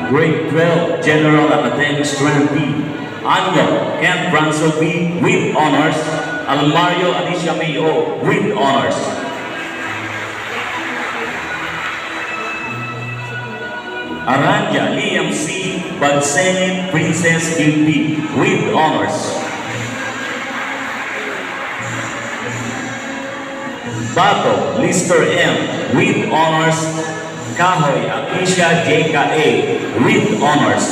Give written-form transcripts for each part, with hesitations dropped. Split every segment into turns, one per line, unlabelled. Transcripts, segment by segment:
Grade 12, General Academic Strand B. Anyo Kent Bransel B with honors. Almario Alicia Mayo with honors. Aranja Liam C. Bagsenit Princess Gilby with honors. Bato Lister M with honors. Kahoy Akisha JKA with honors.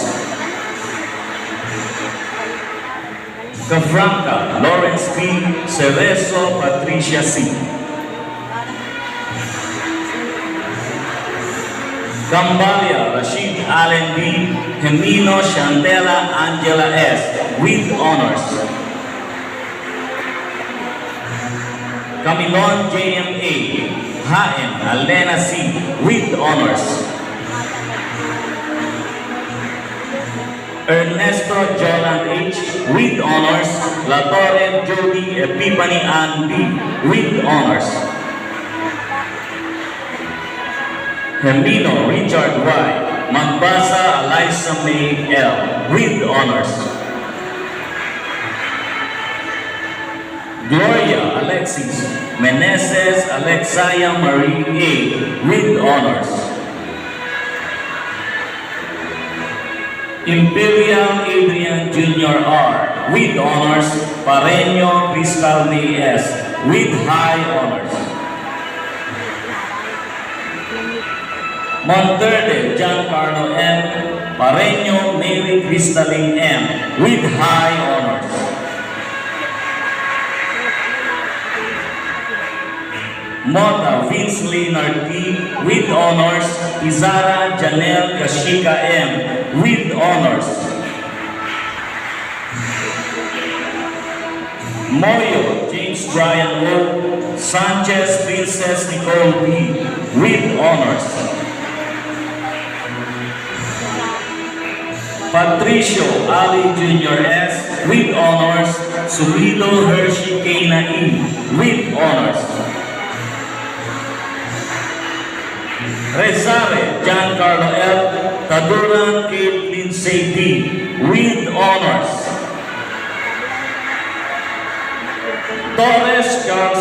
Cafranca Lawrence P. Cerezo Patricia C. Cambalia Rashid Allen B. Gemino Shantela Angela S. with honors. Camilon JMA HM Alena C. with honors. Ernesto Jolan H. with honors. La Torre Jody Epipani Ann B. with honors. Hemino Richard Y. Magbasa Eliza May L. with honors. Gloria Alexis Meneses Alexia Marie A. with honors. Imperial Adrian Jr. R. with honors. Pareño Cristal S. with high honors. Monterde Giancarlo M. Pareño Mary Cristalin M. with high honors. Mota Vince Leonard T. with honors. Izara Janelle Kashika M. with honors. Moyo James Brian O. Sanchez Princess Nicole B. with honors. Patricio Ali Jr. S. with honors. Sulido Hershey Kena E. with honors. Rezare Giancarlo L. Taduran Kate Lindsay D. with honors. Torres Charles